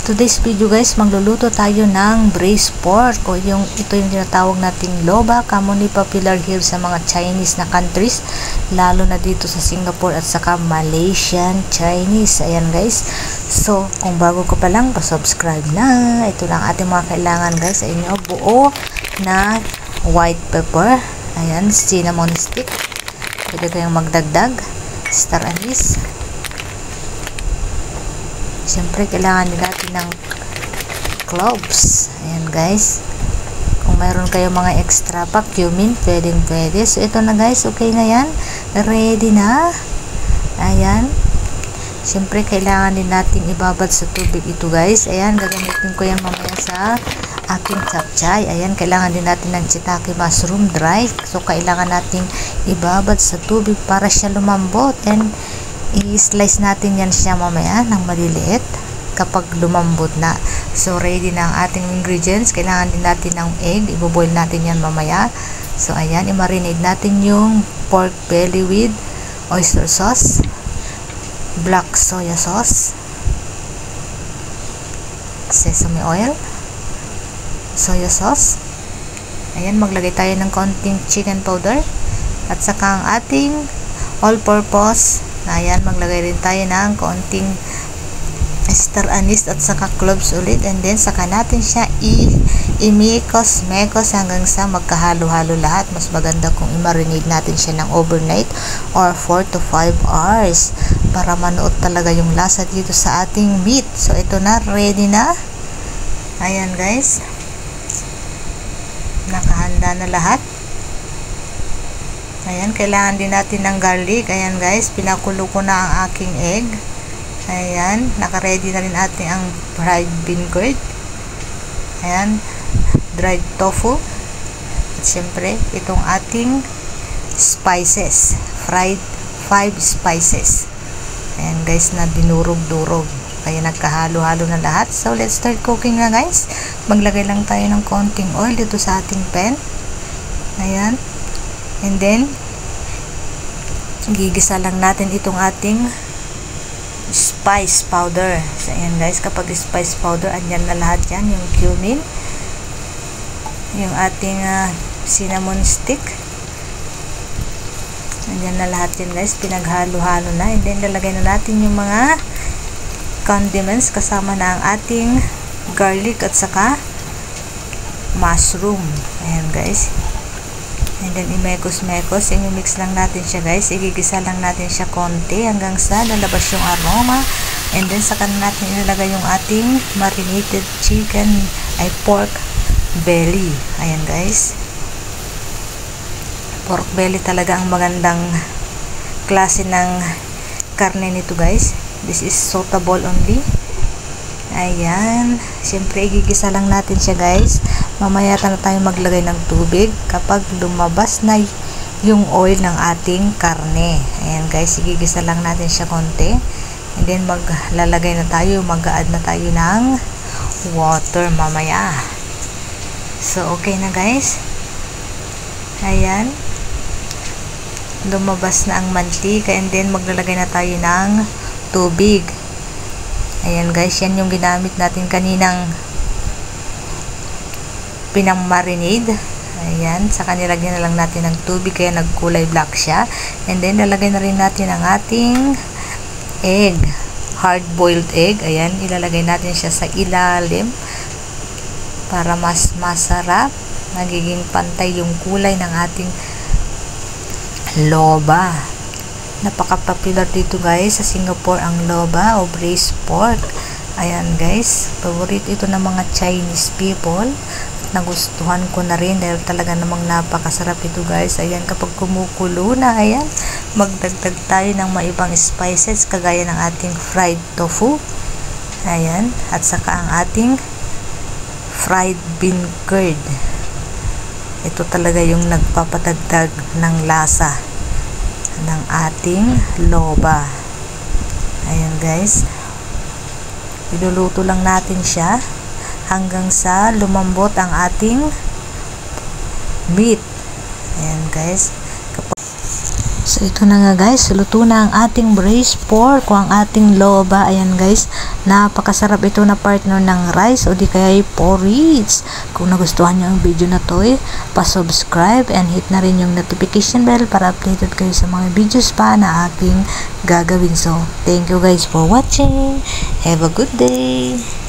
Today's video guys, magluluto tayo ng braised pork o ito yung tinatawag nating loba, commonly popular here sa mga Chinese na countries, lalo na dito sa Singapore at saka Malaysian Chinese. Ayan guys, so kung bago ko pa lang, pa-subscribe na. Ito lang ating mga kailangan guys sa inyo: buo na white pepper, ayan, cinnamon stick, pwede kayong magdagdag, star anise. Siyempre, kailangan din natin ng cloves. Ayan guys. Kung mayroon kayo mga extra pa, cumin, pwede. So, ito na guys. Okay na yan. Ready na. Ayan. Siyempre, kailangan din natin ibabad sa tubig ito guys. Ayan, gagamitin ko yan mamaya sa aking chapchay. Ayan, kailangan din natin ng shiitake mushroom dry. So, kailangan natin ibabad sa tubig para siya lumambot. And i-slice natin yan siya mamaya ng maliliit kapag lumambot na. So ready na ang ating ingredients. Kailangan din natin ng egg, i-boil natin yan mamaya. So ayan, i-marinate natin yung pork belly with oyster sauce, black soya sauce, sesame oil, soya sauce. Ayan, maglagay tayo ng konting chicken powder at saka ang ating all-purpose. Ayan, maglagay rin tayo ng konting star anise at saka cloves ulit, and then saka natin siya i-mekos hanggang sa magkahalo-halo lahat. Mas maganda kung i-marinate natin siya ng overnight or 4 to 5 hours para manuot talaga yung lasa dito sa ating meat. So ito na, ready na. Ayan guys, nakahanda na lahat. Ayan, kailangan din natin ng garlic. Ayan guys, pinakulo ko na ang aking egg. Ayan, naka-ready na rin ating ang fried bean curd. Ayan, dried tofu. At syempre, itong ating spices. Fried 5 spices. Ayan guys, na dinurog-durog. Kaya nagkahalo-halo na lahat. So, let's start cooking na guys. Maglagay lang tayo ng konting oil dito sa ating pan. Ayan. And then, gigisa lang natin itong ating spice powder. So, ayan guys, kapag spice powder, andyan na lahat yan. Yung cumin, yung ating cinnamon stick, andyan na lahat yan guys. Pinaghalo-halo na. And then, lalagay na natin yung mga condiments kasama na ang ating garlic at saka mushroom. Ayan guys. And then, i-mekos-mekos. I-mix lang natin siya guys. Igigisa lang natin siya konti hanggang sa lalabas yung aroma. And then, saka natin ilalagay yung ating marinated chicken, ay pork belly. Ayan guys. Pork belly talaga ang magandang klase ng karne nito guys. This is suitable only. Ayan, siyempre igigisa lang natin siya guys. Mamaya na tayo maglagay ng tubig kapag lumabas na yung oil ng ating karne. Ayan guys, igigisa lang natin siya konti. And then maglalagay na tayo, mag-add na tayo ng water mamaya. So okay na guys. Ayan, lumabas na ang mantika, and then maglalagay na tayo ng tubig. Ayan guys, yan yung ginamit natin kaninang pinang-marinade. Ayan, saka nilagyan na lang natin ng tubig kaya nagkulay black siya. And then, lalagay na rin natin ang ating egg, hard-boiled egg. Ayan, ilalagay natin siya sa ilalim para mas masarap. Magiging pantay yung kulay ng ating loba. Napaka-popular dito guys sa Singapore ang loba o braised pork. Ayan guys, paborito ito ng mga Chinese people. Nagustuhan ko na rin dahil talaga namang napakasarap ito guys. Ayan, kapag kumukulo na, ayan, magdagdag tayo ng maibang spices kagaya ng ating fried tofu. Ayan, at saka ang ating fried bean curd. Ito talaga yung nagpapatagdag ng lasa ng ating loba. Ayan guys, iluluto lang natin siya hanggang sa lumambot ang ating meat. Ayan guys, So ito na nga guys, luto na ang ating braised pork o ang ating loba. Ayan guys, napakasarap ito na partner ng rice o di kaya porridge. Kung nagustuhan nyo ang video na to, pa-subscribe and hit na rin yung notification bell para updated kayo sa mga videos pa na aking gagawin. So thank you guys for watching. Have a good day.